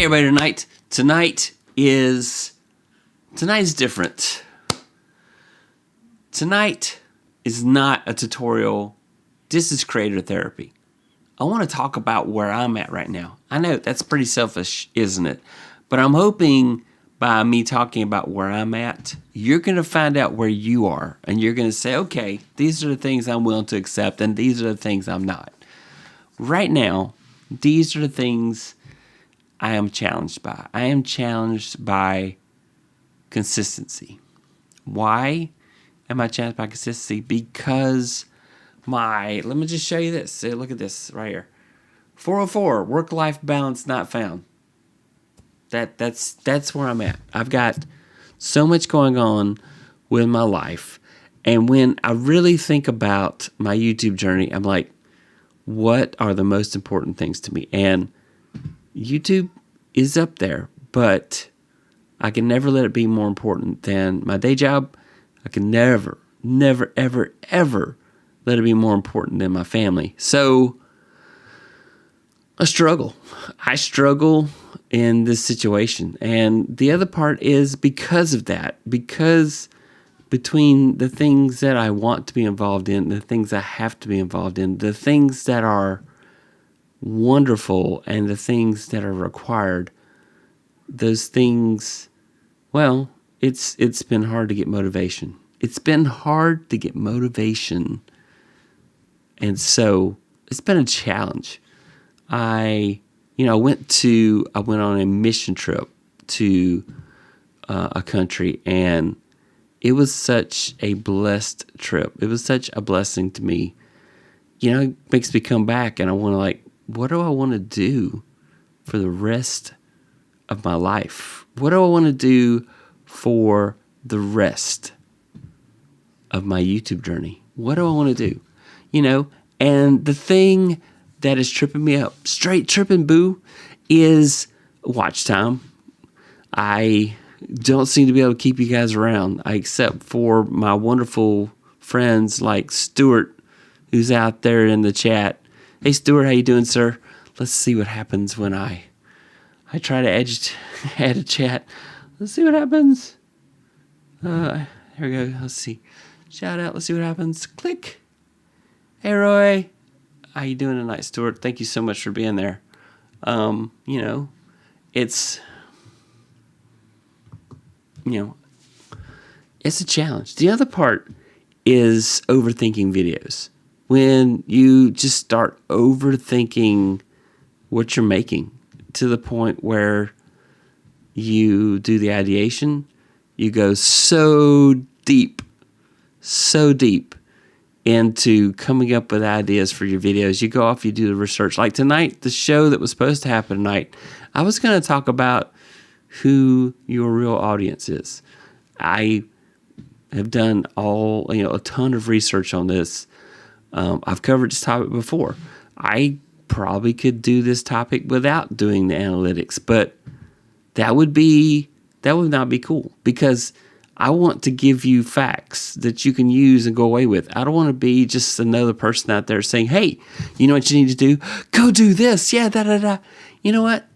Hey everybody, tonight is different. Tonight is not a tutorial. This is creator therapy. I want to talk about where I'm at right now. I know that's pretty selfish, isn't it? But I'm hoping by me talking about where I'm at, you're going to find out where you are. And you're going to say, okay, these are the things I'm willing to accept and these are the things I'm not. Right now, these are the things I am challenged by. I am challenged by consistency. Why am I challenged by consistency? Because let me just show you this. See, look at this right here. 404, work-life balance not found. That's where I'm at. I've got so much going on with my life. And when I really think about my YouTube journey, I'm like, what are the most important things to me? And YouTube is up there, but I can never let it be more important than my day job. I can never, ever let it be more important than my family. So I struggle in this situation. And the other part is because of that, because between the things that I want to be involved in, the things I have to be involved in, the things that are wonderful and the things that are required, those things, well, it's been hard to get motivation. It's been hard to get motivation. And so it's been a challenge. I went on a mission trip to a country, and it was such a blessed trip. It was such a blessing to me. It makes me come back and I want to what do I want to do for the rest of my life? What do I want to do for the rest of my YouTube journey? What do I want to do? And the thing that is tripping me up, straight tripping boo, is watch time. I don't seem to be able to keep you guys around, except for my wonderful friends like Stuart, who's out there in the chat. Hey, Stuart, how you doing, sir? Let's see what happens when I try to add a chat. Let's see what happens. Here we go. Let's see. Shout out. Let's see what happens. Click. Hey, Roy. How you doing tonight, Stuart? Thank you so much for being there. It's a challenge. The other part is overthinking videos. When you just start overthinking what you're making to the point where you do the ideation, you go so deep into coming up with ideas for your videos. You go off, you do the research. Like tonight, the show that was supposed to happen tonight, I was going to talk about who your real audience is. I have done a ton of research on this. I've covered this topic before. I probably could do this topic without doing the analytics, but that would not be cool, because I want to give you facts that you can use and go away with. I don't want to be just another person out there saying, hey, you know what you need to do? Go do this. Yeah, da-da-da. You know what?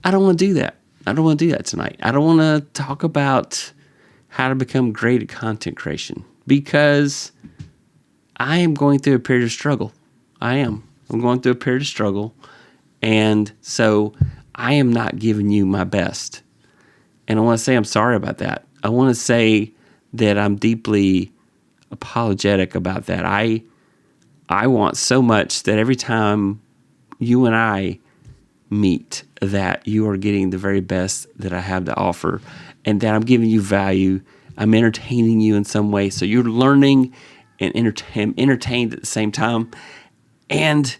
I don't want to do that. I don't want to do that tonight. I don't want to talk about how to become great at content creation, because I am going through a period of struggle. I'm going through a period of struggle. And so I am not giving you my best. And I want to say I'm sorry about that. I want to say that I'm deeply apologetic about that. I want so much that every time you and I meet, that you are getting the very best that I have to offer, and that I'm giving you value. I'm entertaining you in some way, so you're learning and entertained at the same time. And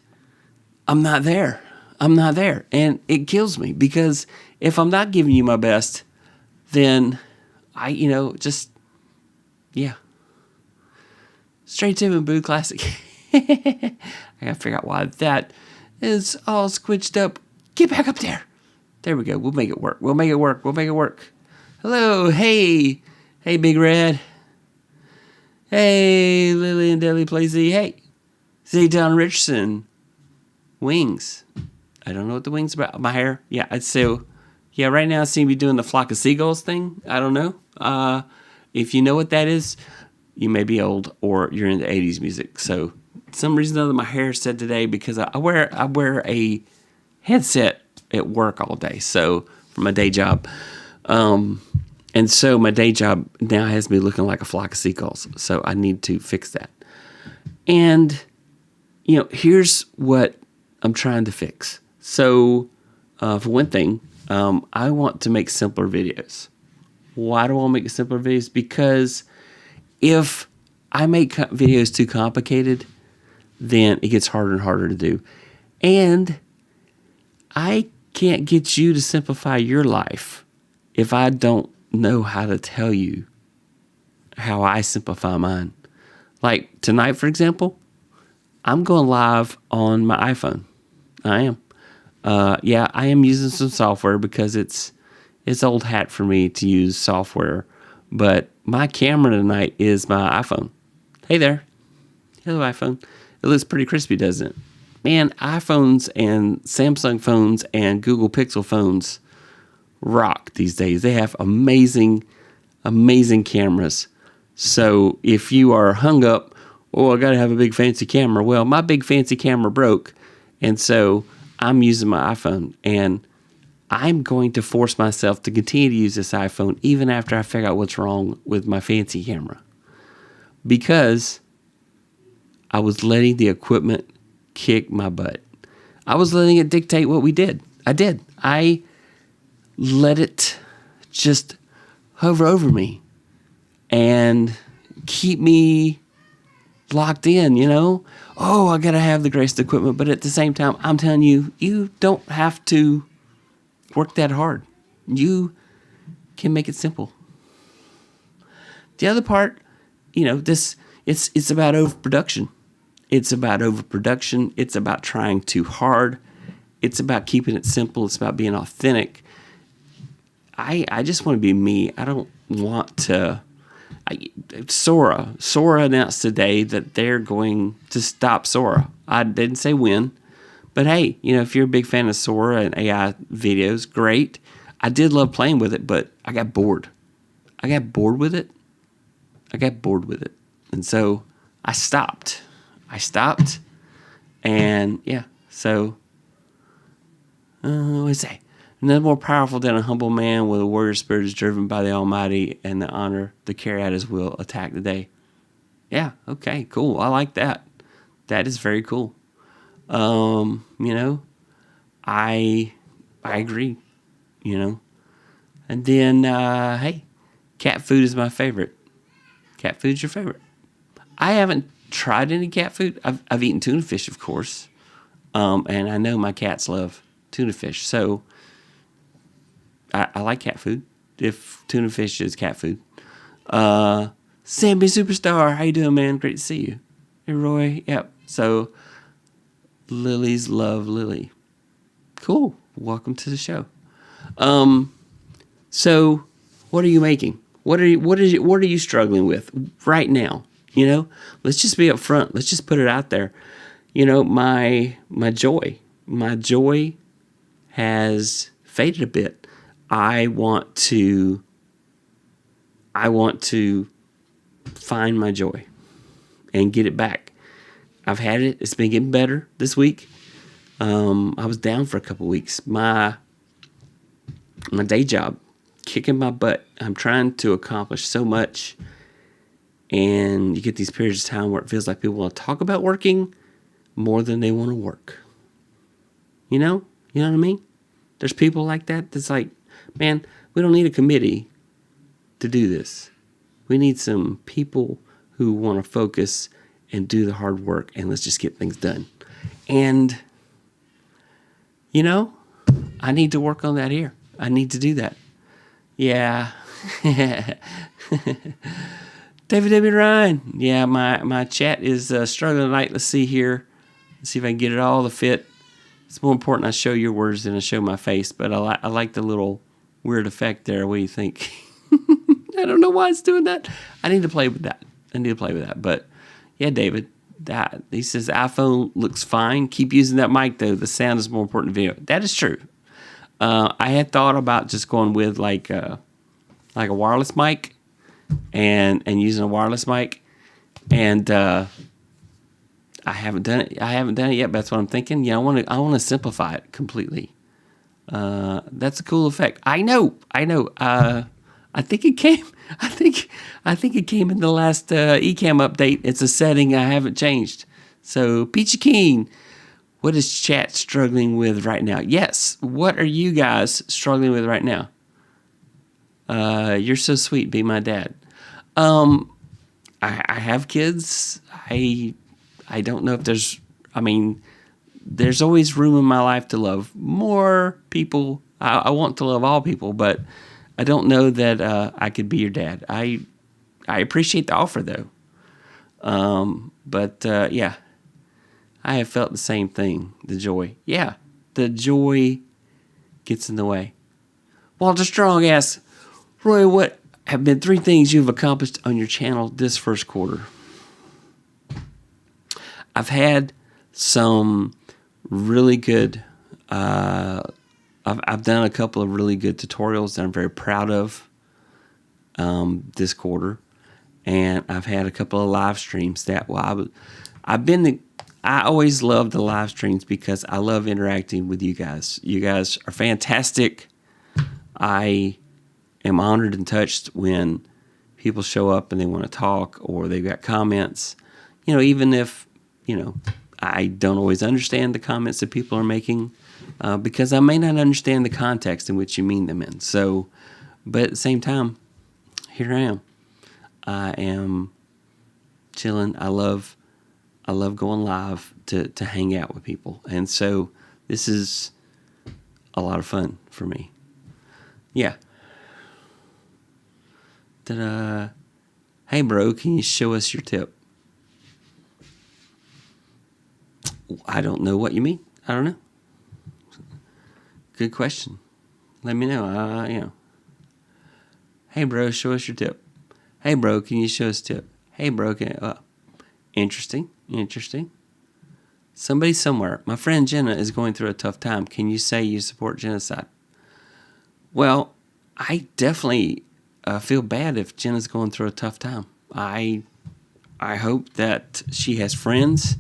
I'm not there. And it kills me, because if I'm not giving you my best, then Straight to and Boo Classic. I gotta figure out why that is all squished up. Get back up there. There we go. We'll make it work. Hello. Hey, Big Red. Hey, Lily and Deli Plazy. Hey, Zayton Richardson. Wings. I don't know what the wings about. My hair. Yeah, so Yeah, right now I seem to be doing the flock of seagulls thing. I don't know. If you know what that is, you may be old or you're into 80s music. So some reason or other, my hair is set today because I wear a headset at work all day. So for my day job. And so my day job now has me looking like a flock of seagulls. So I need to fix that. And, here's what I'm trying to fix. So for one thing, I want to make simpler videos. Why do I want to make simpler videos? Because if I make videos too complicated, then it gets harder and harder to do. And I can't get you to simplify your life if I don't know how to tell you how I simplify mine. Like tonight, for example, I'm going live on my iPhone. I am. I am using some software because it's old hat for me to use software. But my camera tonight is my iPhone. Hey there. Hello, iPhone. It looks pretty crispy, doesn't it? Man, iPhones and Samsung phones and Google Pixel phones rock these days. They have amazing, amazing cameras. So if you are hung up, I got to have a big fancy camera. Well, my big fancy camera broke, and so I'm using my iPhone, and I'm going to force myself to continue to use this iPhone even after I figure out what's wrong with my fancy camera, because I was letting the equipment kick my butt. I was letting it dictate what we did. I let it just hover over me and keep me locked in, I got to have the greatest equipment. But at the same time, I'm telling you, you don't have to work that hard. You can make it simple. The other part, it's about overproduction. It's about overproduction. It's about trying too hard. It's about keeping it simple. It's about being authentic. I just want to be me. I don't want to. Sora announced today that they're going to stop Sora. I didn't say when, but hey, if you're a big fan of Sora and AI videos, great. I did love playing with it, but I got bored. With it. And so I stopped. And so what do I say? None more powerful than a humble man with a warrior spirit is driven by the Almighty and the honor to carry out His will. Attack the day. Yeah, okay, cool. I like that. That is very cool. I agree. And then hey, cat food is my favorite. Cat food's your favorite. I haven't tried any cat food. I've eaten tuna fish, of course, and I know my cats love tuna fish, so. I like cat food, if tuna fish is cat food. Sammy Superstar, how you doing, man? Great to see you. Hey, Roy. Yep. So, Lilies love Lily. Cool. Welcome to the show. So, what are you making? What are you struggling with right now? Let's just be upfront. Let's just put it out there. My joy has faded a bit. I want to find my joy and get it back. I've had it. It's been getting better this week. I was down for a couple weeks. My day job kicking my butt. I'm trying to accomplish so much, and you get these periods of time where it feels like people want to talk about working more than they want to work. You know what I mean? There's people like that. That's like, man, we don't need a committee to do this. We need some people who want to focus and do the hard work, and let's just get things done. And, I need to work on that here. I need to do that. Yeah. David W. Ryan. Yeah, my chat is struggling tonight. Let's see here. Let's see if I can get it all to fit. It's more important I show your words than I show my face, but I like the little weird effect there. What do you think? I don't know why it's doing that. I need to play with that. But yeah, David, he says iPhone looks fine. Keep using that mic though. The sound is more important than video. That is true. I had thought about just going with like a wireless mic and using a wireless mic, and I haven't done it. I haven't done it yet, but that's what I'm thinking. Yeah, I want to simplify it completely. That's a cool effect. I know. I think it came. I think it came in the last Ecamm update. It's a setting I haven't changed. So, Peachy Keen, what is chat struggling with right now? Yes. What are you guys struggling with right now? You're so sweet. Be my dad. I have kids. I don't know if there's. I mean, there's always room in my life to love more people. I want to love all people, but I don't know that I could be your dad. I appreciate the offer though. But yeah, I have felt the same thing. The joy. Yeah, the joy gets in the way. Walter Strong asks, Roy, what have been 3 things you've accomplished on your channel this first quarter? I've had some really good, I've done a couple of really good tutorials that I'm very proud of this quarter. And I've had a couple of live streams that, I always love the live streams because I love interacting with you guys. You guys are fantastic. I am honored and touched when people show up and they want to talk or they've got comments. Even if, I don't always understand the comments that people are making because I may not understand the context in which you mean them in. So, but at the same time, here I am. I am chilling. I love going live to hang out with people. And so this is a lot of fun for me. Yeah. Hey, bro, can you show us your tip? I don't know what you mean. I don't know. Good question. Let me know. Hey, bro, show us your tip. Hey, bro, can you show us a tip? Hey, bro, interesting. Somebody somewhere. My friend Jenna is going through a tough time. Can you say you support genocide? Well, I definitely feel bad if Jenna's going through a tough time. I hope that she has friends.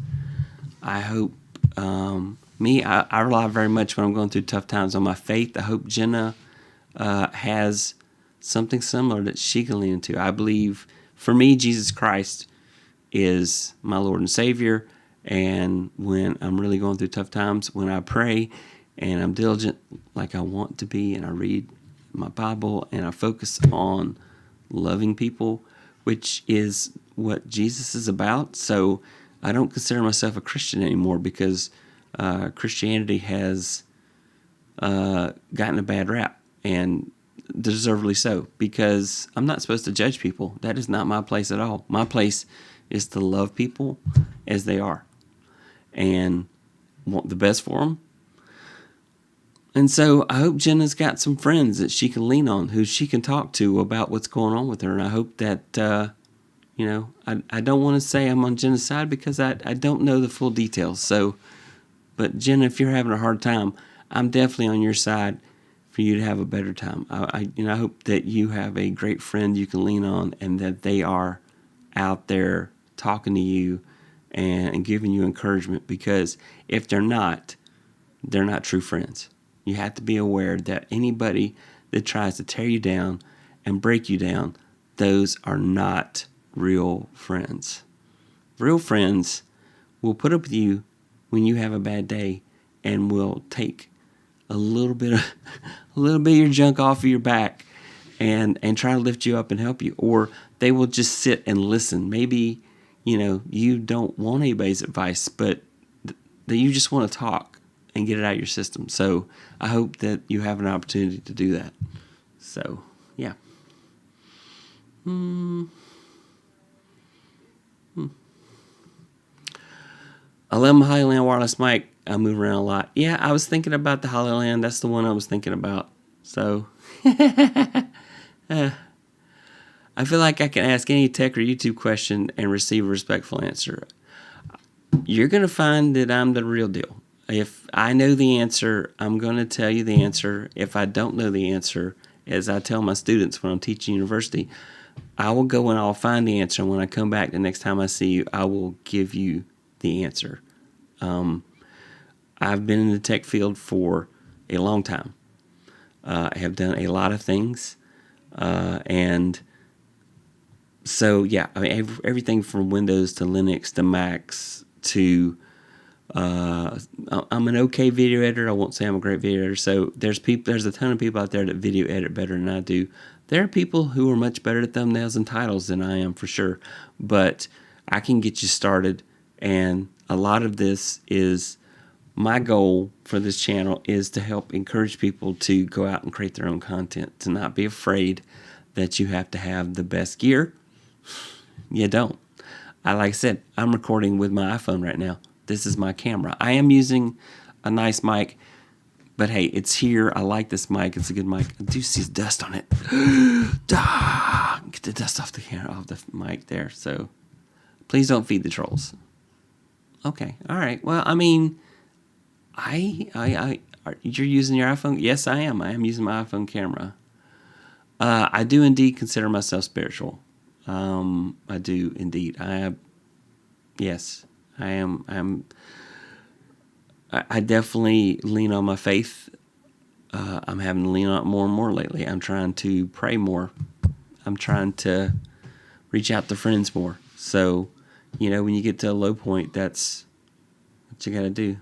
I hope I rely very much when I'm going through tough times on my faith. I hope Jenna has something similar that she can lean into. I believe, for me, Jesus Christ is my Lord and Savior. And when I'm really going through tough times, when I pray and I'm diligent like I want to be, and I read my Bible and I focus on loving people, which is what Jesus is about. So I don't consider myself a Christian anymore because Christianity has gotten a bad rap, and deservedly so, because I'm not supposed to judge people. That is not my place at all. My place is to love people as they are and want the best for them. And so I hope Jenna's got some friends that she can lean on, who she can talk to about what's going on with her. And I hope that, I don't want to say I'm on Jenna's side because I don't know the full details. So, but Jenna, if you're having a hard time, I'm definitely on your side for you to have a better time. I hope that you have a great friend you can lean on, and that they are out there talking to you and giving you encouragement, because if they're not true friends. You have to be aware that anybody that tries to tear you down and break you down, those are not real friends. Real friends will put up with you when you have a bad day and will take a little bit of your junk off of your back and try to lift you up and help you. Or they will just sit and listen. Maybe, you don't want anybody's advice, but that you just want to talk and get it out of your system. So I hope that you have an opportunity to do that. So, yeah. I love my Hollyland wireless mic. I move around a lot. Yeah, I was thinking about the Hollyland. That's the one I was thinking about. So, I feel like I can ask any tech or YouTube question and receive a respectful answer. You're going to find that I'm the real deal. If I know the answer, I'm going to tell you the answer. If I don't know the answer, as I tell my students when I'm teaching university, I will go and I'll find the answer. And when I come back the next time I see you, I will give you the answer. I've been in the tech field for a long time. I have done a lot of things. And so, yeah, I mean, everything from Windows to Linux to Macs to I'm an okay video editor. I won't say I'm a great video editor. So there's a ton of people out there that video edit better than I do. There are people who are much better at thumbnails and titles than I am for sure. But I can get you started. And a lot of this is my goal for this channel is to help encourage people to go out and create their own content, to not be afraid that you have to have the best gear. You don't. Like I said, I'm recording with my iPhone right now. This is my camera. I am using a nice mic, but hey, it's here. I like this mic. It's a good mic. I do see dust on it. Get the dust off the camera, off the mic there. So please don't feed the trolls. Okay. All right. Well, I mean, you're using your iPhone? Yes, I am. I am using my iPhone camera. I do indeed consider myself spiritual. I do indeed. Yes, I am. I definitely lean on my faith. I'm having to lean on it more and more lately. I'm trying to pray more. I'm trying to reach out to friends more. So, when you get to a low point, that's what you got to do.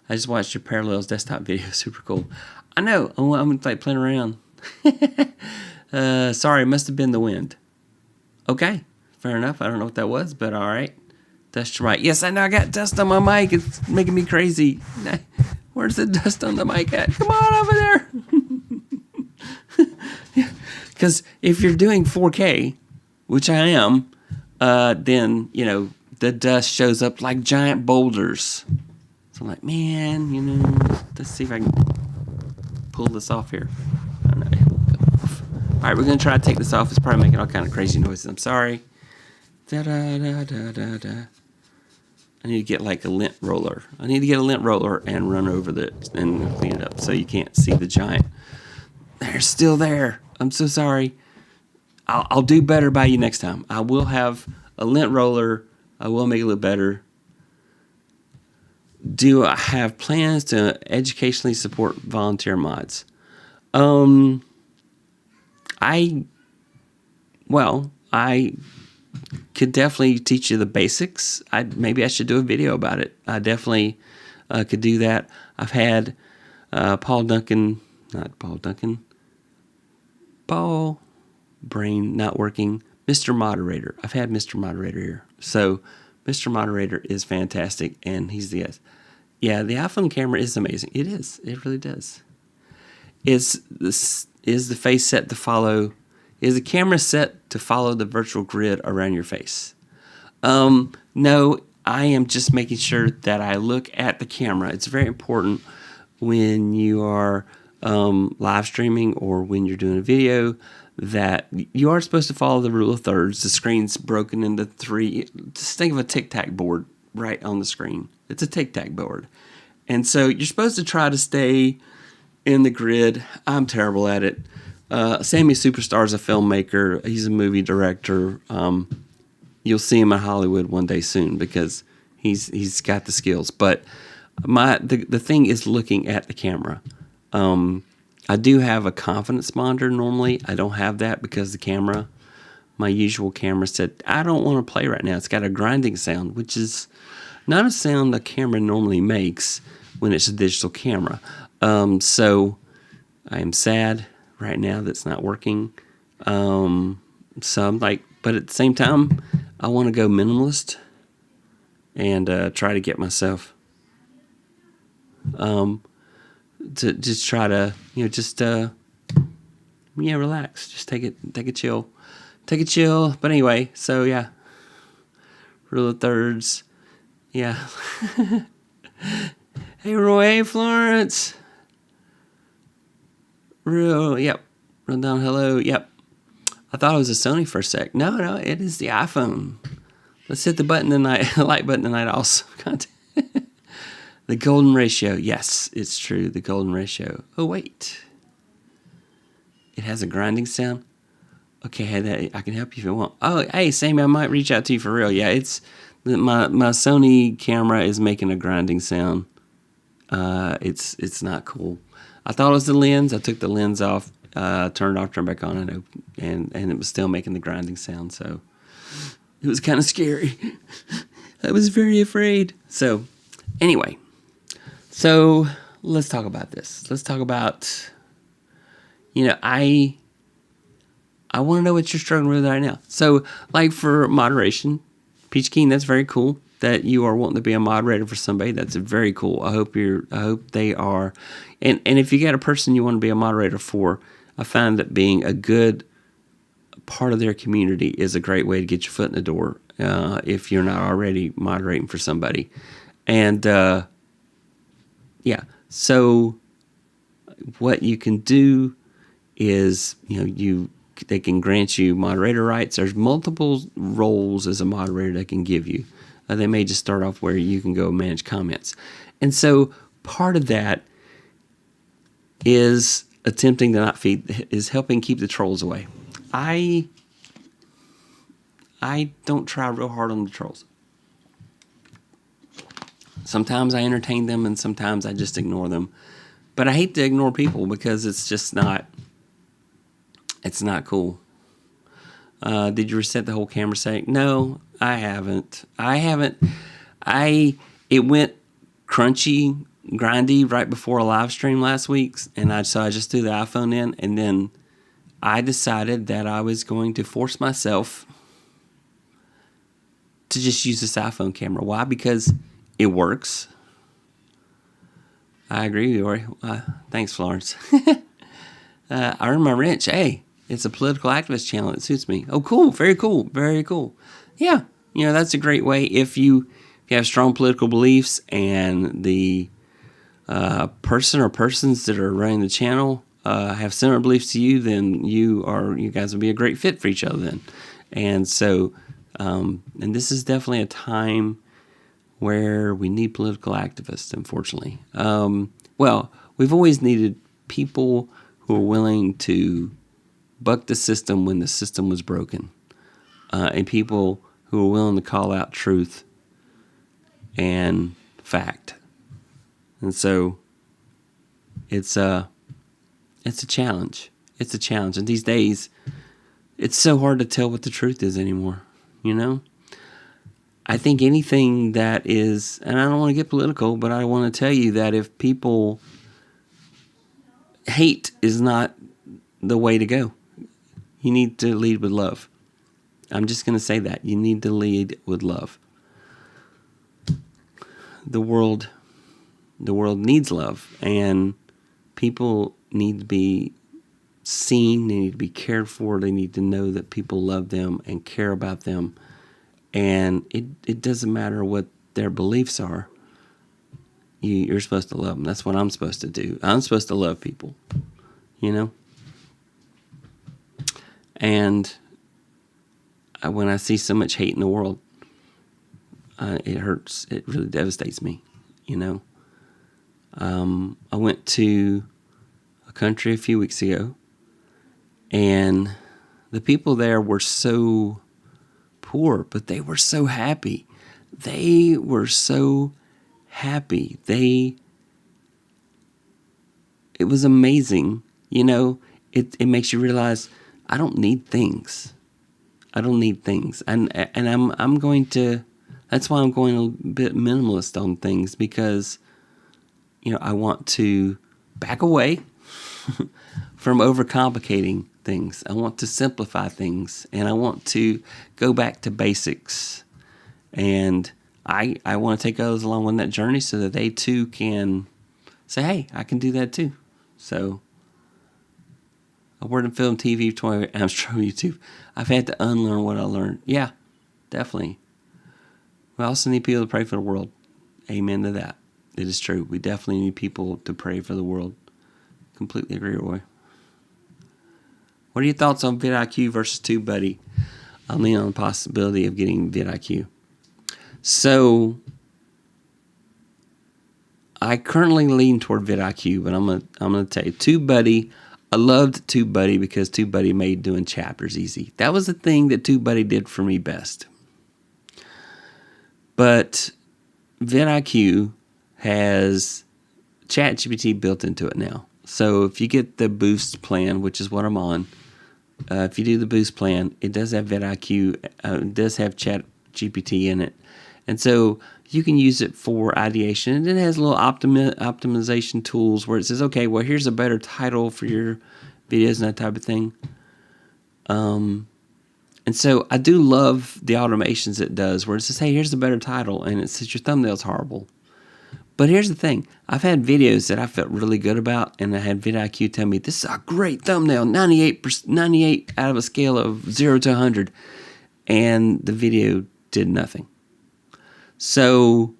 I just watched your Parallels desktop video. Super cool. I know. I'm like playing around. Sorry, it must have been the wind. Okay, fair enough. I don't know what that was, but all right. Dust right. Yes, I know I got dust on my mic. It's making me crazy. Where's the dust on the mic at? Come on over there. Because if you're doing 4K, which I am, then, the dust shows up like giant boulders. So I'm like, man, let's see if I can pull this off here. I don't know. All right, we're going to try to take this off. It's probably making all kind of crazy noises. I'm sorry. Da-da-da-da-da-da. I need to get like a lint roller. I need to get a lint roller and run over and clean it up so you can't see the giant. They're still there. I'm so sorry. I'll do better by you next time. I will have a lint roller. I will make it look better. Do I have plans to educationally support volunteer mods? I could definitely teach you the basics. Maybe I should do a video about it. I definitely could do that. I've had Paul brain not working, Mr. Moderator. I've had Mr. Moderator here. So Mr. Moderator is fantastic, and he's the guest. Yeah, the iPhone camera is amazing. It is. It really does. Is the face set to follow? Is the camera set to follow the virtual grid around your face? No, I am just making sure that I look at the camera. It's very important when you are live streaming or when you're doing a video that you are supposed to follow the rule of thirds. The screen's broken into three. Just think of a tic-tac board right on the screen. It's a tic-tac board. And so you're supposed to try to stay in the grid. I'm terrible at it. Sammy Superstar's a filmmaker. He's a movie director. You'll see him in Hollywood one day soon because he's got the skills. But the thing is looking at the camera. I do have a confidence monitor normally. I don't have that because the camera, my usual camera said, I don't want to play right now. It's got a grinding sound, which is not a sound a camera normally makes when it's a digital camera. So I am sad right now that's not working. So I'm like, but at the same time, I want to go minimalist and try to get myself to just try to, relax. Just take a chill. But anyway, so yeah, rule of thirds. Yeah. Hey, Roy. Hey, Florence. Yep. Run down. Hello. Yep. I thought it was a Sony for a sec. No, it is the iPhone. Let's hit the button tonight. Like button tonight also. The The golden ratio. Yes, it's true. The golden ratio. Oh, wait. It has a grinding sound. Okay, I can help you if you want. Oh, hey, Sammy, I might reach out to you for real. Yeah, it's my Sony camera is making a grinding sound. It's not cool. I thought it was the lens. I took the lens off, turned it off, turned back on, and it was still making the grinding sound. So it was kind of scary. I was very afraid. So anyway, so let's talk about this. Let's talk about, I want to know what you're struggling with right now. So, like for moderation, Peach Keen, that's very cool that you are wanting to be a moderator for somebody. That's very cool. I hope they are. And if you got a person you want to be a moderator for, I find that being a good part of their community is a great way to get your foot in the door if you're not already moderating for somebody. And so what you can do is, they can grant you moderator rights. There's multiple roles as a moderator they can give you. They may just start off where you can go manage comments. And so part of that is attempting to not feed, is helping keep the trolls away. I don't try real hard on the trolls. Sometimes I entertain them and sometimes I just ignore them. But I hate to ignore people because it's just not, it's not cool. Did you reset the whole camera setting? No, I haven't. It went crunchy, grindy right before a live stream last week, and I just threw the iPhone in, and then I decided that I was going to force myself to just use this iPhone camera. Why? Because it works. I agree with you, Ori. Thanks, Florence. I earned my wrench. Hey, it's a political activist channel. It suits me. Oh, cool. Very cool. Very cool. Yeah. That's a great way. If you have strong political beliefs and the person or persons that are running the channel have similar beliefs to you, then you guys will be a great fit for each other then. And so, and this is definitely a time where we need political activists, unfortunately. Well, we've always needed people who are willing to buck the system when the system was broken, and people who are willing to call out truth and fact. And so it's a challenge. It's a challenge. And these days, it's so hard to tell what the truth is anymore, I think anything that is, and I don't want to get political, but I want to tell you that if people, hate is not the way to go. You need to lead with love. I'm just going to say that. You need to lead with love. The world needs love, and people need to be seen. They need to be cared for. They need to know that people love them and care about them. And it doesn't matter what their beliefs are. You're supposed to love them. That's what I'm supposed to do. I'm supposed to love people, And when I see so much hate in the world, it hurts. It really devastates me, I went to a country a few weeks ago, and the people there were so poor, but they were so happy. They were so happy. It was amazing. It makes you realize I don't need things. I don't need things. And I'm going to, that's why I'm going a bit minimalist on things, because, I want to back away from overcomplicating things. I want to simplify things, and I want to go back to basics. And I want to take others along on that journey so that they too can say, hey, I can do that too. So I worked in film, TV, 20, I'm struggling with YouTube. I've had to unlearn what I learned. Yeah, definitely. We also need people to pray for the world. Amen to that. It is true. We definitely need people to pray for the world. Completely agree, Roy. What are your thoughts on vidIQ versus TubeBuddy? I'll lean on the possibility of getting vidIQ. So, I currently lean toward vidIQ, but I'm gonna tell you, TubeBuddy. I loved TubeBuddy because TubeBuddy made doing chapters easy. That was the thing that TubeBuddy did for me best. But vidIQ has ChatGPT built into it now. So if you get the Boost plan, which is what I'm on, if you do the Boost plan, it does have vidIQ, it does have ChatGPT in it. And so you can use it for ideation. And it has little optimization tools where it says, okay, well, here's a better title for your videos and that type of thing. And so I do love the automations it does where it says, hey, here's a better title. And it says your thumbnail's horrible. But here's the thing. I've had videos that I felt really good about, and I had vidIQ tell me, this is a great thumbnail, 98 out of a scale of 0 to 100. And the video did nothing. So,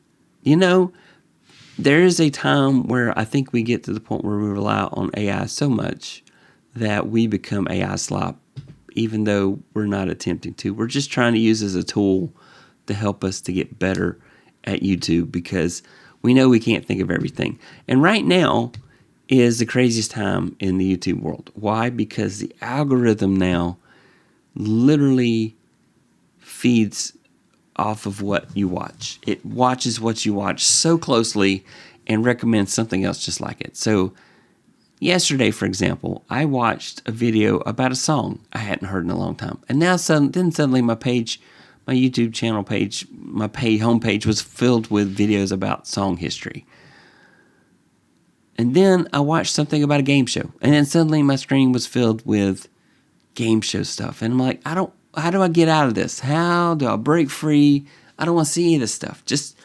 there is a time where I think we get to the point where we rely on AI so much that we become AI slop, even though we're not attempting to. We're just trying to use it as a tool to help us to get better at YouTube because we know we can't think of everything. And right now is the craziest time in the YouTube world. Why? Because the algorithm now literally feeds off of what you watch. It watches what you watch so closely and recommends something else just like it. So yesterday, for example, I watched a video about a song I hadn't heard in a long time. And now suddenly my YouTube channel page, my homepage was filled with videos about song history. And then I watched something about a game show. And then suddenly my screen was filled with game show stuff. And I'm like, how do I get out of this? How do I break free? I don't want to see any of this stuff. Just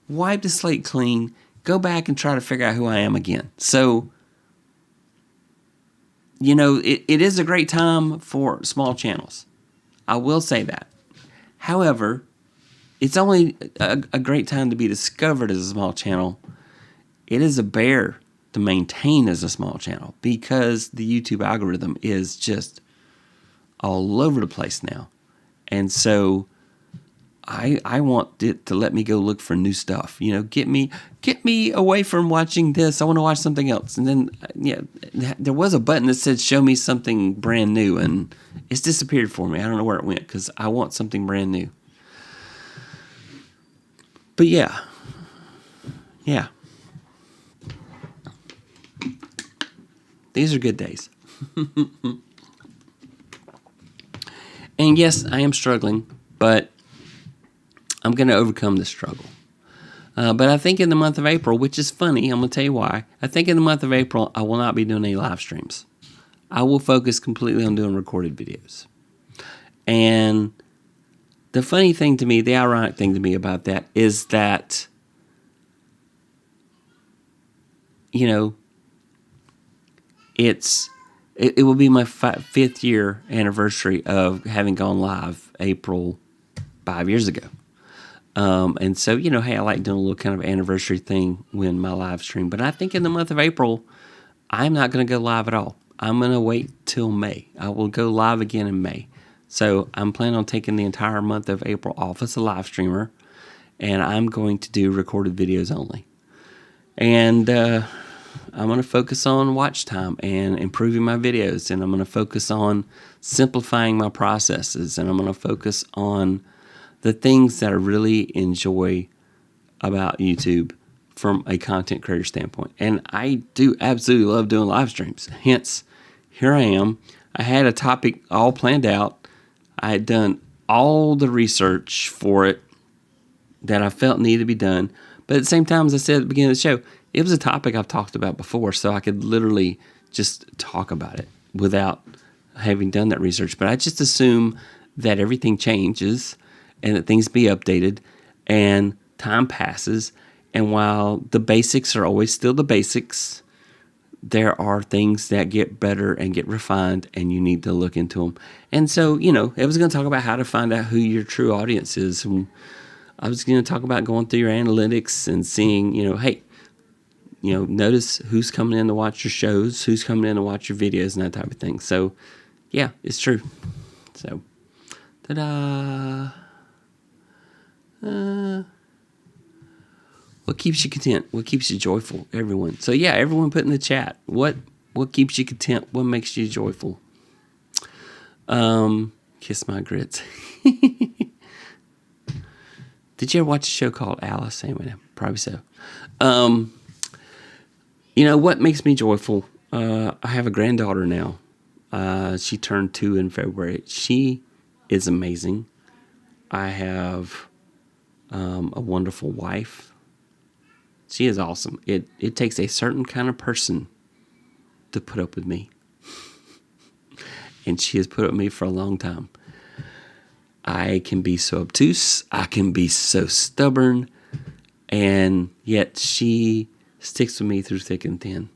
wipe the slate clean, go back and try to figure out who I am again. So, it is a great time for small channels. I will say that. However, it's only a great time to be discovered as a small channel. It is a bear to maintain as a small channel because the YouTube algorithm is just all over the place now. And so I want it to let me go look for new stuff. Get me away from watching this. I want to watch something else. And then, there was a button that said show me something brand new, and it's disappeared for me. I don't know where it went because I want something brand new. But yeah. These are good days. And yes, I am struggling, but I'm going to overcome this struggle. But I think in the month of April, which is funny, I'm going to tell you why. I think in the month of April, I will not be doing any live streams. I will focus completely on doing recorded videos. And the funny thing to me, the ironic thing to me about that is that, it will be my 5th year anniversary of having gone live April 5 years ago. And so, hey, I like doing a little kind of anniversary thing when my live stream. But I think in the month of April, I'm not going to go live at all. I'm going to wait till May. I will go live again in May. So I'm planning on taking the entire month of April off as a live streamer. And I'm going to do recorded videos only. And I'm going to focus on watch time and improving my videos. And I'm going to focus on simplifying my processes. And I'm going to focus on the things that I really enjoy about YouTube from a content creator standpoint. And I do absolutely love doing live streams. Hence, here I am. I had a topic all planned out. I had done all the research for it that I felt needed to be done. But at the same time, as I said at the beginning of the show, it was a topic I've talked about before, so I could literally just talk about it without having done that research. But I just assume that everything changes and that things be updated and time passes. And while the basics are always still the basics, there are things that get better and get refined, and you need to look into them. And so, I was going to talk about how to find out who your true audience is. And I was going to talk about going through your analytics and seeing, hey, notice who's coming in to watch your shows, who's coming in to watch your videos and that type of thing. So, yeah, it's true. So, ta-da. Well, What keeps you content? What keeps you joyful? Everyone. So yeah, everyone put in the chat. What keeps you content? What makes you joyful? Kiss my grits. Did you ever watch a show called Alice? Anyway, probably so. What makes me joyful? I have a granddaughter now. She turned 2 in February. She is amazing. I have a wonderful wife. She is awesome. It takes a certain kind of person to put up with me. And she has put up with me for a long time. I can be so obtuse. I can be so stubborn. And yet she sticks with me through thick and thin.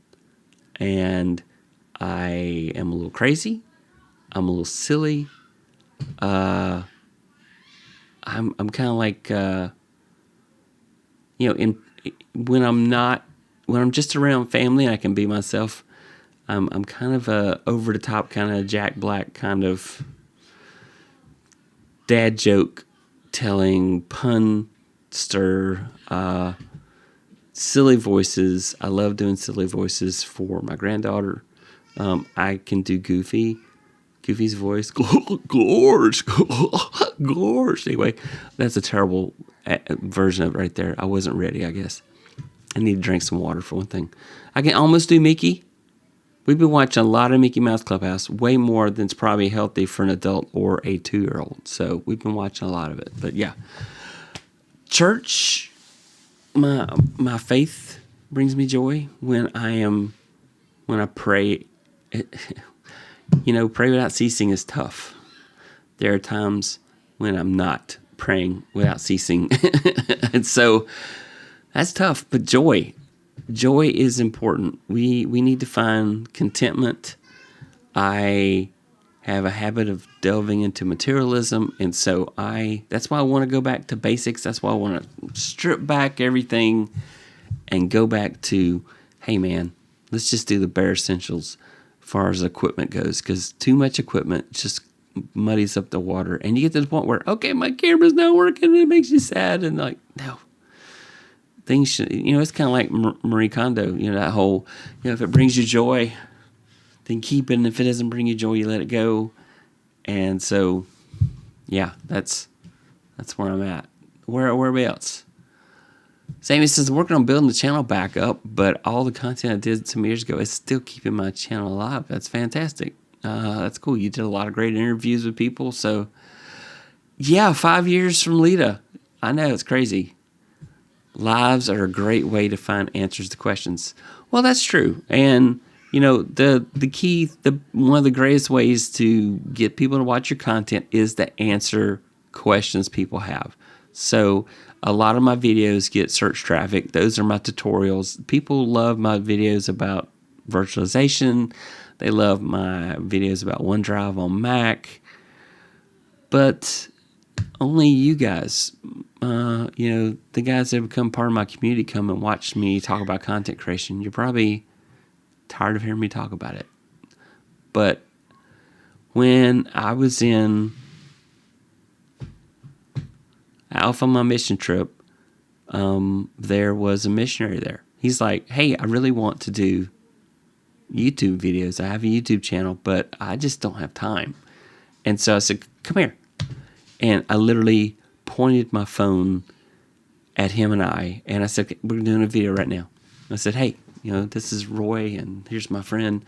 And I am a little crazy. I'm a little silly. I'm kind of like, when I'm just around family and I can be myself, I'm kind of a over the top kind of Jack Black kind of dad joke telling, punster, silly voices. I love doing silly voices for my granddaughter. I can do Goofy's voice. Gorge. Anyway, that's a terrible version of it right there. I wasn't ready, I guess. I need to drink some water for one thing. I can almost do Mickey. We've been watching a lot of Mickey Mouse Clubhouse, way more than's probably healthy for an adult or a 2-year-old. So we've been watching a lot of it. But yeah, church, my faith brings me joy when I pray. Pray without ceasing is tough. There are times when I'm not praying without ceasing. And so that's tough, but joy is important. We need to find contentment. I have a habit of delving into materialism, and so that's why I want to go back to basics. That's why I want to strip back everything and go back to, hey man, let's just do the bare essentials as far as equipment goes, because too much equipment just muddies up the water, and you get to the point where, okay, my camera's not working, and it makes you sad, and like, no. Things should, it's kind of like Marie Kondo, that whole, if it brings you joy, then keep it, and if it doesn't bring you joy, you let it go. And so, yeah, that's where I'm at. Where else? Sammy says, working on building the channel back up, but all the content I did some years ago is still keeping my channel alive. That's fantastic. That's cool. You did a lot of great interviews with people. So, yeah, 5 years from Lita. I know, it's crazy. Lives are a great way to find answers to questions. Well, that's true. And, the key, one of the greatest ways to get people to watch your content is to answer questions people have. So a lot of my videos get search traffic. Those are my tutorials. People love my videos about virtualization. They love my videos about OneDrive on Mac. But only you guys, the guys that have become part of my community come and watch me talk about content creation. You're probably tired of hearing me talk about it. But when I was in Alpha on my mission trip, there was a missionary there. He's like, hey, I really want to do YouTube videos. I have a YouTube channel, but I just don't have time. And so I said, come here. And I literally pointed my phone at him and I said, okay, we're doing a video right now. I said, hey, this is Roy, and here's my friend,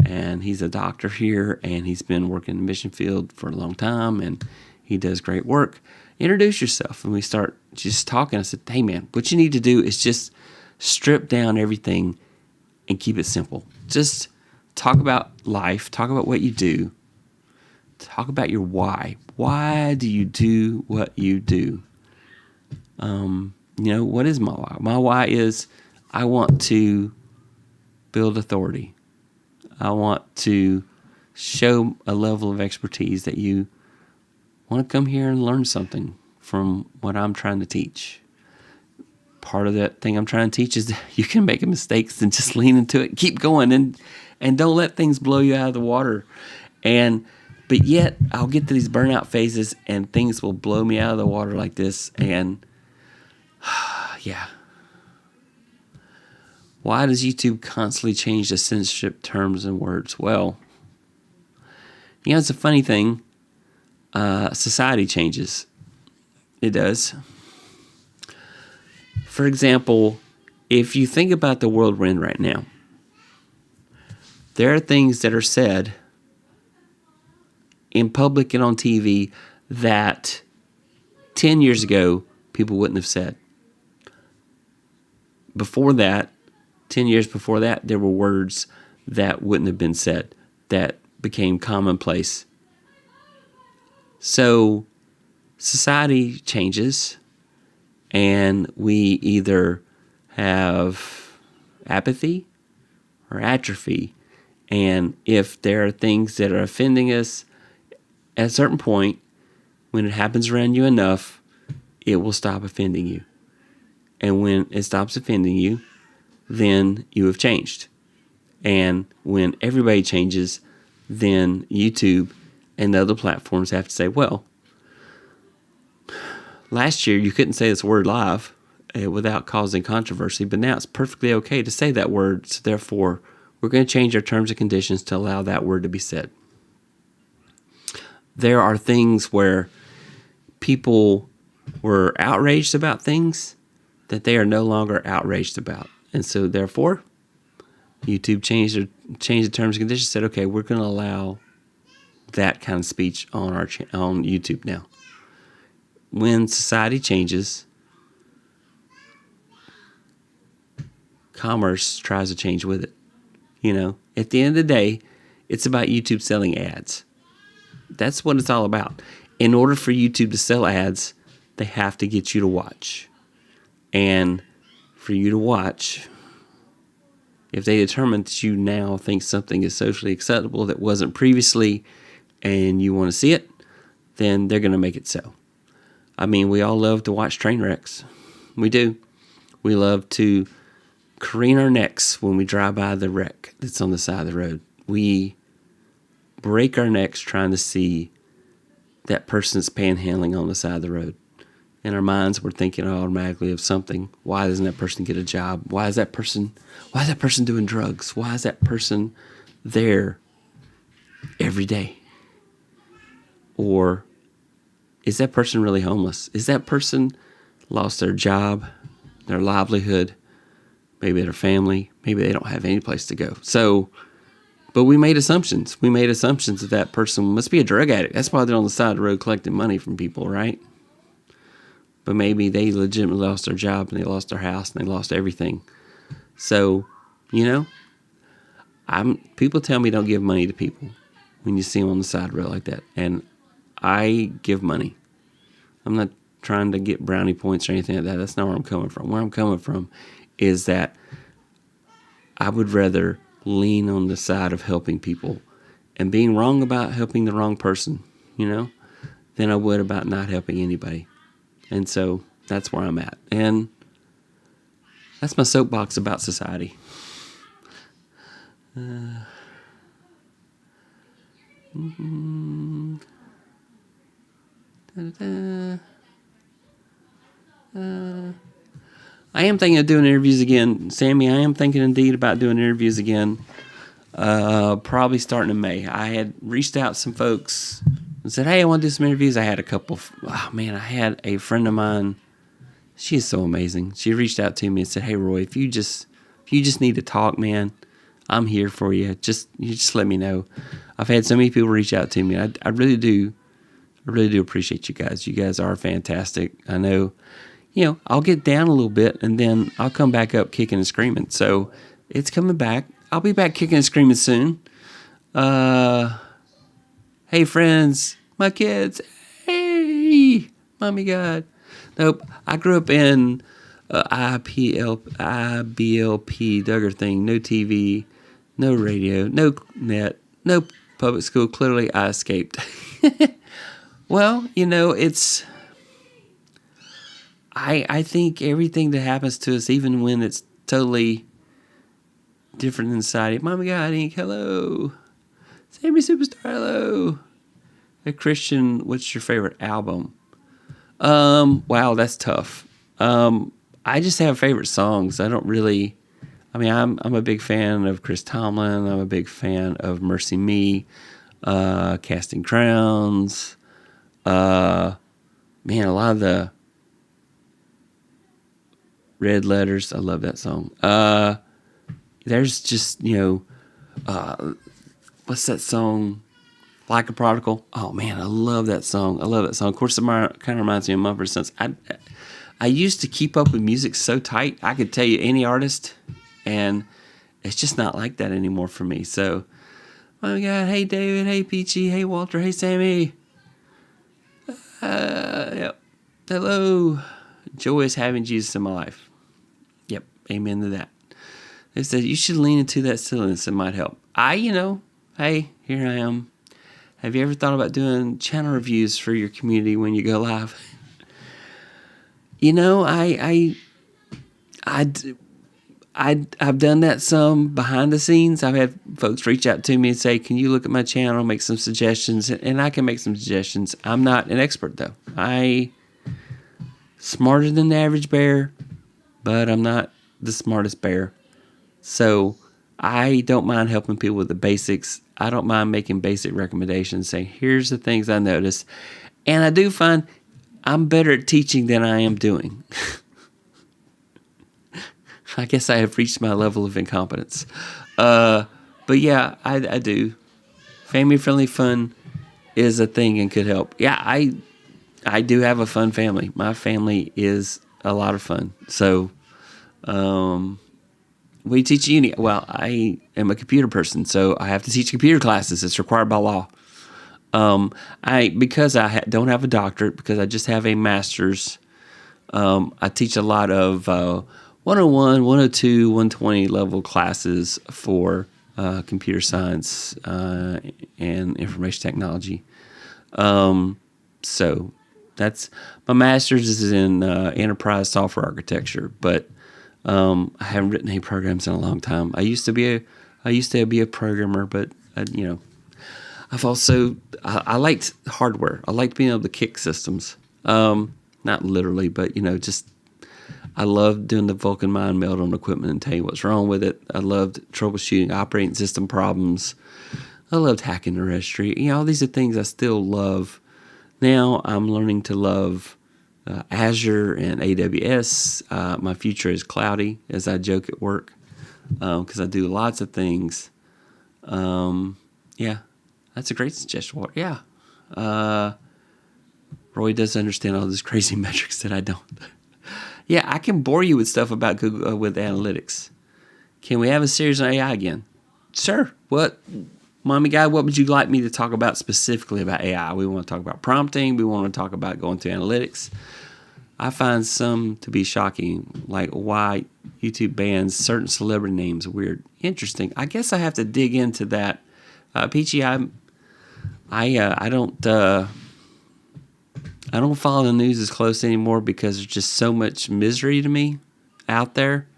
and he's a doctor here, and he's been working in the mission field for a long time, and he does great work. Introduce yourself. And we start just talking. I said, hey, man, what you need to do is just strip down everything and keep it simple. Just talk about life, talk about what you do, talk about your why. Why do you do what you do? What is my why? My why is I want to build authority. I want to show a level of expertise that you want to come here and learn something from what I'm trying to teach. Part of that thing I'm trying to teach is that you can make mistakes and just lean into it, keep going, and don't let things blow you out of the water. But yet, I'll get to these burnout phases, and things will blow me out of the water like this, and yeah, Why does YouTube constantly change the censorship terms and words? Well, it's a funny thing. Society changes. It does. For example, if you think about the world we're in right now, there are things that are said in public and on TV that 10 years ago people wouldn't have said. Before that, 10 years before that, there were words that wouldn't have been said that became commonplace. So society changes, and we either have apathy or atrophy. And if there are things that are offending us, at a certain point, when it happens around you enough, it will stop offending you. And when it stops offending you, then you have changed. And when everybody changes, then YouTube and the other platforms have to say, well, last year you couldn't say this word live without causing controversy, but now it's perfectly okay to say that word, so therefore we're going to change our terms and conditions to allow that word to be said. There are things where people were outraged about things that they are no longer outraged about. And so therefore, YouTube changed the terms and conditions, said, okay, we're going to allow that kind of speech on on YouTube now. When society changes, commerce tries to change with it. At the end of the day, it's about YouTube selling ads. That's what it's all about. In order for YouTube to sell ads, they have to get you to watch. And for you to watch, if they determine that you now think something is socially acceptable that wasn't previously, and you want to see it, then they're going to make it so. I mean, we all love to watch train wrecks. We do. We love to crane our necks when we drive by the wreck that's on the side of the road. We break our necks trying to see that person's panhandling on the side of the road. In our minds, we're thinking automatically of something. Why doesn't that person get a job? Why is that person doing drugs? Why is that person there every day? Or is that person really homeless? Is that person lost their job, their livelihood, maybe their family? Maybe they don't have any place to go. But we made assumptions. We made assumptions that that person must be a drug addict. That's why they're on the side of the road collecting money from people, right? But maybe they legitimately lost their job, and they lost their house, and they lost everything. So, people tell me don't give money to people when you see them on the side of the road like that. And I give money. I'm not trying to get brownie points or anything like that. That's not where I'm coming from. Where I'm coming from is that I would rather lean on the side of helping people and being wrong about helping the wrong person, than I would about not helping anybody. And so that's where I'm at. And that's my soapbox about society. I am thinking of doing interviews again, Sammy. I am thinking indeed about doing interviews again, probably starting in May. I had reached out to some folks and said, hey, I want to do some interviews. I had I had a friend of mine. She is so amazing. She reached out to me and said, hey, Roy, if you just need to talk, man, I'm here for you. You just let me know. I've had so many people reach out to me. I really do appreciate you guys. You guys are fantastic. I know, I'll get down a little bit and then I'll come back up kicking and screaming. So it's coming back. I'll be back kicking and screaming soon. Hey, friends, my kids. Hey, mommy God. Nope. I grew up in IBLP, Duggar thing. No TV, no radio, no net, no public school. Clearly, I escaped. Well, it's... I think everything that happens to us, even when it's totally different in society. Mommy God, Inc., hello. Sammy Superstar, hello. A Christian, what's your favorite album? Wow, that's tough. I just have favorite songs. I don't really I mean, I'm a big fan of Chris Tomlin. I'm a big fan of Mercy Me, Casting Crowns. Man, a lot of the Red Letters. I love that song. There's just, what's that song? Like a Prodigal. Oh man, I love that song. Of course, it kind of reminds me of Mumford & Sons. I used to keep up with music so tight. I could tell you any artist, and it's just not like that anymore for me. So, oh my God, hey David, hey Peachy, hey Walter, hey Sammy. Yep. Hello. Joy is having Jesus in my life. Yep. Amen to that. They said you should lean into that stillness. It might help. Hey, here I am. Have you ever thought about doing channel reviews for your community when you go live? I've done that some behind the scenes. I've had folks reach out to me and say, can you look at my channel, make some suggestions? And I can make some suggestions. I'm not an expert, though. Smarter than the average bear, but I'm not the smartest bear. So I don't mind helping people with the basics. I don't mind making basic recommendations, saying, here's the things I noticed. And I do find I'm better at teaching than I am doing. I guess I have reached my level of incompetence. But yeah, I do. Family-friendly fun is a thing and could help. Yeah, I do have a fun family. My family is a lot of fun. So, we teach uni. Well, I am a computer person, so I have to teach computer classes. It's required by law. Because I don't have a doctorate, because I just have a master's, I teach a lot of 101, 102, 120 level classes for computer science and information technology. So that's my master's is in enterprise software architecture, but I haven't written any programs in a long time. I used to be a programmer, but I've also I liked hardware. I liked being able to kick systems. Not literally, but just I loved doing the Vulcan mind meld on equipment and telling you what's wrong with it. I loved troubleshooting operating system problems. I loved hacking the registry. All these are things I still love. Now I'm learning to love Azure and AWS. My future is cloudy, as I joke at work, because I do lots of things. Yeah, that's a great suggestion, Walter. Yeah. Roy does understand all those crazy metrics that I don't. Yeah, I can bore you with stuff about Google with analytics. Can we have a series on AI again? Sure. What, Mommy Guy, what would you like me to talk about specifically about AI? We want to talk about prompting. We want to talk about going through analytics. I find some to be shocking, like why YouTube bans certain celebrity names. Weird. Interesting. I guess I have to dig into that. Peachy, I don't follow the news as close anymore because there's just so much misery to me out there.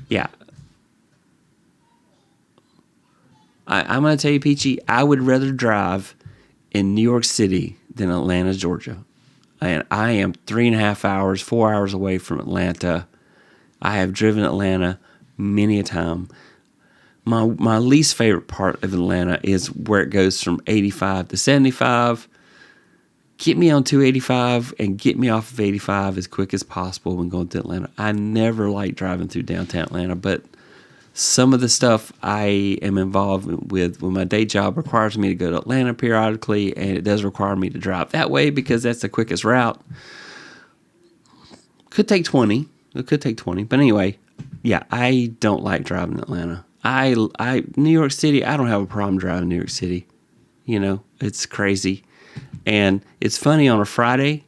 Yeah. I'm going to tell you, Peachy, I would rather drive in New York City than Atlanta, Georgia. And I am 3.5 hours, 4 hours away from Atlanta. I have driven Atlanta many a time. My least favorite part of Atlanta is where it goes from 85 to 75. Get me on 285 and get me off of 85 as quick as possible when going to Atlanta. I never like driving through downtown Atlanta, but some of the stuff I am involved with my day job requires me to go to Atlanta periodically, and it does require me to drive that way because that's the quickest route. Could take 20. It could take 20. But anyway, yeah, I don't like driving in Atlanta. New York City, I don't have a problem driving New York City. It's crazy. And it's funny, on a Friday,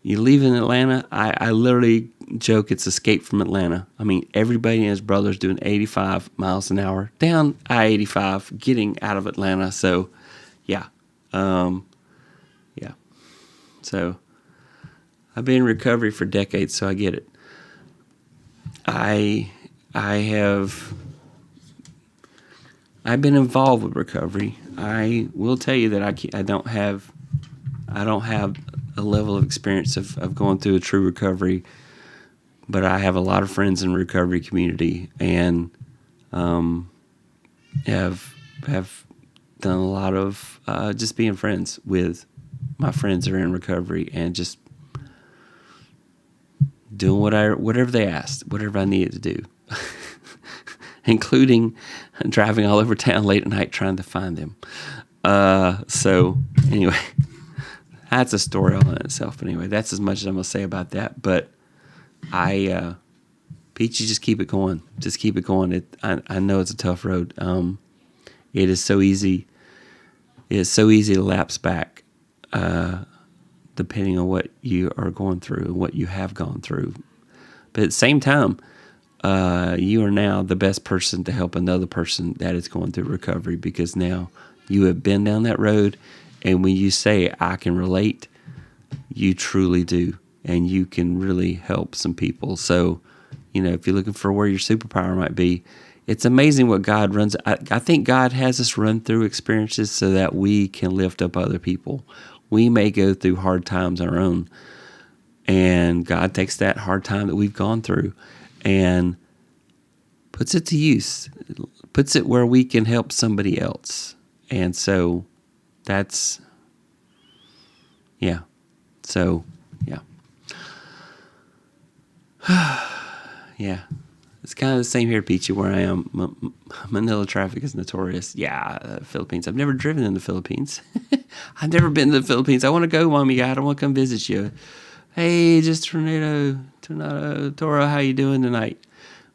you leave in Atlanta, I literally joke it's Escape from Atlanta. I mean, everybody and his brother's doing 85 miles an hour down I-85, getting out of Atlanta. So, yeah. Yeah. So, I've been in recovery for decades, so I get it. I've been involved with recovery. I will tell you that I don't have a level of experience of going through a true recovery but I have a lot of friends in the recovery community, and have done a lot of just being friends with my friends that are in recovery, and just doing whatever they asked, whatever I needed to do, including driving all over town late at night trying to find them. So anyway, that's a story all in itself. But anyway, that's as much as I'm gonna say about that. But Peachy, just keep it going. Just keep it going. I know it's a tough road. It is so easy. It is so easy to lapse back, depending on what you are going through and what you have gone through. But at the same time, you are now the best person to help another person that is going through recovery, because now you have been down that road, and when you say, I can relate, you truly do, and you can really help some people. So, if you're looking for where your superpower might be, it's amazing what God runs. I think God has us run through experiences so that we can lift up other people. We may go through hard times on our own, and God takes that hard time that we've gone through and puts it to use, puts it where we can help somebody else. And so that's, yeah. So, yeah. Yeah. It's kind of the same here, Peachy, where I am. Manila traffic is notorious. Yeah, Philippines. I've never driven in the Philippines. I've never been to the Philippines. I want to go, Mommy God. I want to come visit you. Hey, just Tornado, Toro, how you doing tonight?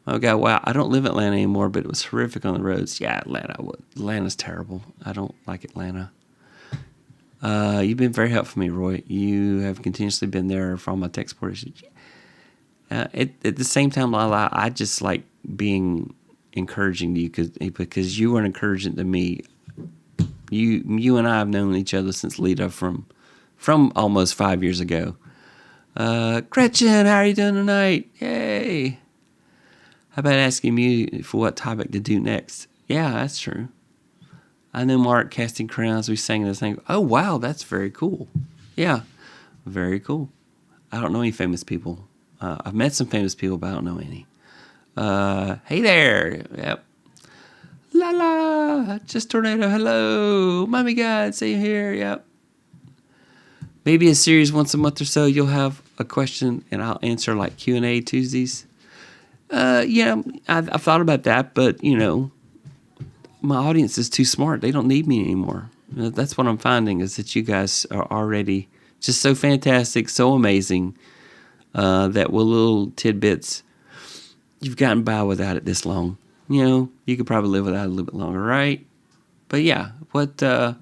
Oh, God, wow. I don't live in Atlanta anymore, but it was horrific on the roads. Yeah, Atlanta's terrible. I don't like Atlanta. You've been very helpful for me, Roy. You have continuously been there for all my tech support issues. At the same time, Lala, I just like being encouraging to you because you were an encouragement to me. You and I have known each other since Lita from almost 5 years ago. Gretchen, how are you doing tonight? Yay! How about asking you for what topic to do next? Yeah, that's true. I know Mark, Casting Crowns, we sang this thing. Oh, wow, that's very cool. Yeah, very cool. I don't know any famous people. I've met some famous people, but I don't know any. Hey there. Yep. La la. Just Tornado. Hello. Mommy God, see you here. Yep. Maybe a series once a month or so, you'll have a question and I'll answer like Q&A Tuesdays. Yeah, I've thought about that, but, my audience is too smart. They don't need me anymore. That's what I'm finding, is that you guys are already just so fantastic, so amazing, that with little tidbits, you've gotten by without it this long. You could probably live without it a little bit longer, right? But yeah, what do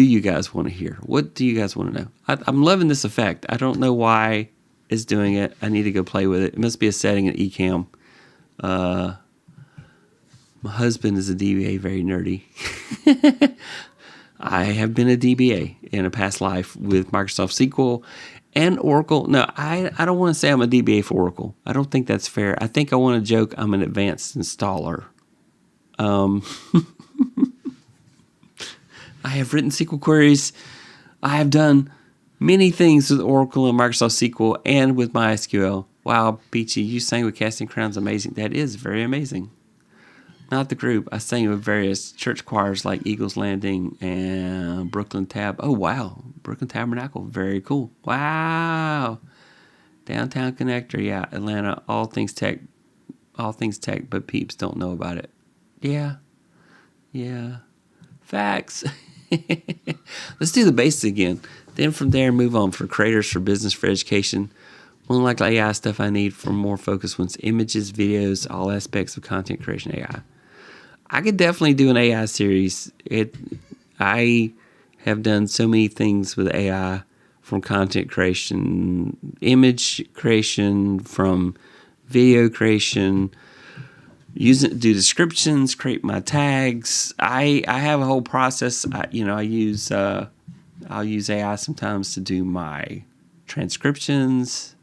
you guys want to hear? What do you guys want to know? I'm loving this effect. I don't know why it's doing it. I need to go play with it. It must be a setting in Ecamm. My husband is a DBA, very nerdy. I have been a DBA in a past life with Microsoft SQL and Oracle. No, I don't want to say I'm a DBA for Oracle. I don't think that's fair. I think I want to joke I'm an advanced installer. I have written SQL queries. I have done many things with Oracle and Microsoft SQL and with MySQL. Wow, Peachy, you sang with Casting Crowns. Amazing. That is very amazing. Not the group. I sang with various church choirs like Eagles Landing and Brooklyn Tab. Oh, wow. Brooklyn Tabernacle. Very cool. Wow. Downtown Connector. Yeah. Atlanta. All things tech, but peeps don't know about it. Yeah. Yeah. Facts. Let's do the basics again. Then from there, move on for creators, for business, for education. One like AI stuff I need for more focused ones. Images, videos, all aspects of content creation AI. I could definitely do an AI series. I have done so many things with AI, from content creation, image creation, from video creation, do descriptions, create my tags. I have a whole process. I'll use AI sometimes to do my transcriptions.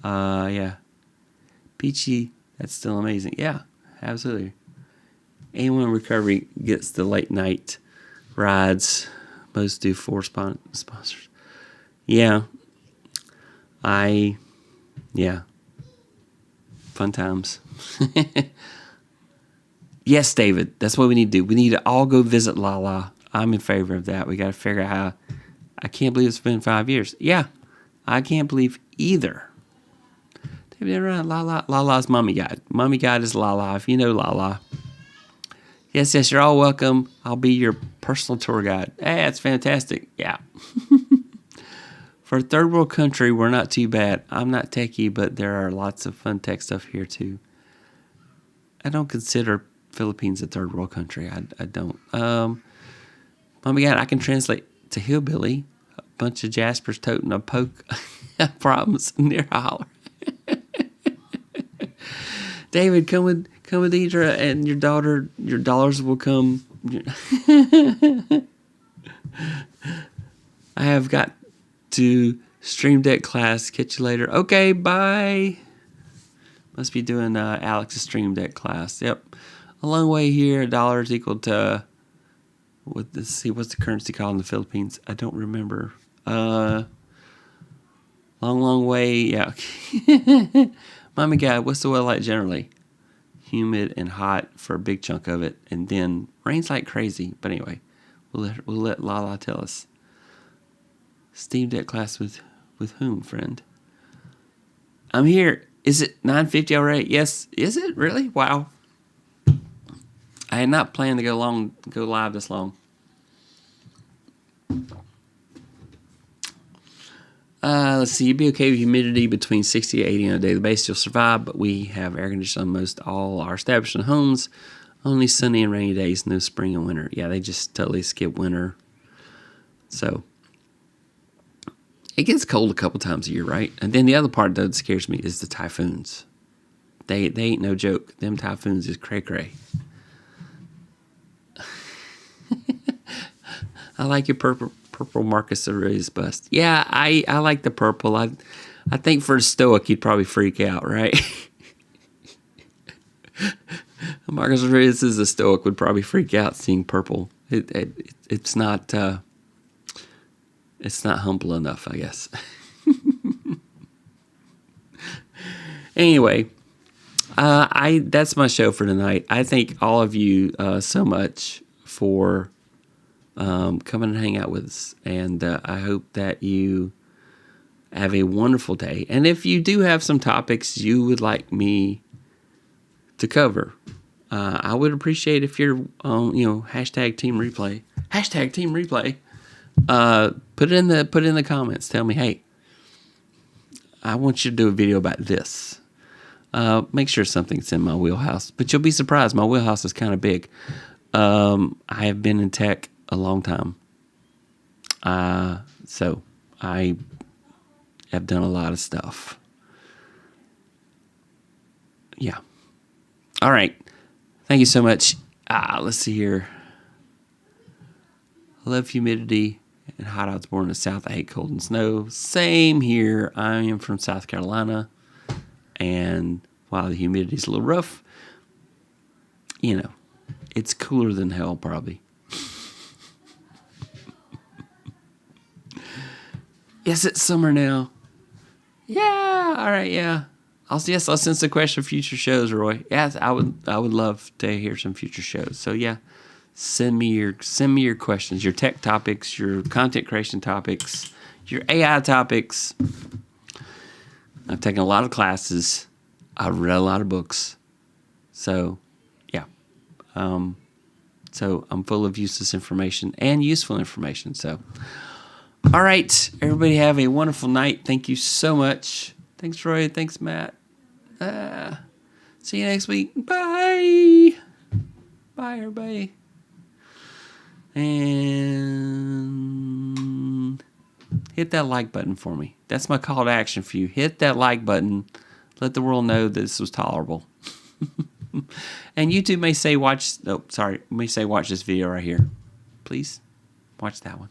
Yeah. Peachy, that's still amazing. Yeah, absolutely. Anyone in recovery gets the late night rides. Most do for sponsors. Yeah. Yeah, fun times. Yes, David, that's what we need to do. We need to all go visit Lala. I'm in favor of that. We got to figure out how. I can't believe it's been 5 years. Yeah, I can't believe either. David, around Lala. Lala's mommy guide. Mommy guide is Lala. If you know Lala. Yes, you're all welcome. I'll be your personal tour guide. Hey, that's fantastic. Yeah. For a third world country, we're not too bad. I'm not techie, but there are lots of fun tech stuff here too. I don't consider Philippines a third world country. I don't. Mommy God, I can translate to hillbilly. A bunch of Jaspers toting a poke problems near a holler. David, come with Idra and your daughter. Your dollars will come. I have got to Stream Deck class. Catch you later. Okay, bye. Must be doing Alex's Stream Deck class. Yep. A long way here. $1 is equal to, let's see, what's the currency called in the Philippines? I don't remember. Long way. Yeah. Mommy God, what's the weather like generally? Humid and hot for a big chunk of it, and then rains like crazy. But anyway, we'll let Lala tell us. Steam Deck class with whom, friend? I'm here. Is it 9:50 already? Yes. Is it really? Wow. I had not planned to go live this long. Let's see. You'd be okay with humidity between 60 to 80 on a daily basis. You'll survive, but we have air conditioning on most all our establishment homes. Only sunny and rainy days, no spring and winter. Yeah, they just totally skip winter. So it gets cold a couple times a year, right? And then the other part that scares me is the typhoons. They ain't no joke. Them typhoons is cray-cray. I like your purple Marcus Aurelius bust. Yeah, I like the purple. I think for a Stoic, you'd probably freak out, right? Marcus Aurelius as a Stoic would probably freak out seeing purple. It's not humble enough, I guess. Anyway, that's my show for tonight. I thank all of you so much for coming and hang out with us, and I hope that you have a wonderful day. And if you do have some topics you would like me to cover, I would appreciate if you're hashtag Team Replay. Put it in the comments. Tell me, hey, I want you to do a video about this. Make sure something's in my wheelhouse, but you'll be surprised. My wheelhouse is kind of big. I have been in tech a long time. So I have done a lot of stuff. Yeah. All right. Thank you so much. Let's see here. I love humidity and hot. I was born in the South. I hate cold and snow. Same here. I am from South Carolina. And while the humidity is a little rough, it's cooler than hell probably. Yes, it's summer now. Yeah. All right. Yeah. I'll send some questions for future shows, Roy. Yes, I would love to hear some future shows. So yeah, send me your questions, your tech topics, your content creation topics, your AI topics. I've taken a lot of classes. I've read a lot of books. So yeah. So I'm full of useless information and useful information. So. All right, everybody have a wonderful night. Thank you so much. Thanks, Roy. Thanks, Matt. See you next week. Bye. Bye, everybody. And hit that like button for me. That's my call to action for you. Hit that like button. Let the world know that this was tolerable. And YouTube may say watch this video right here. Please watch that one.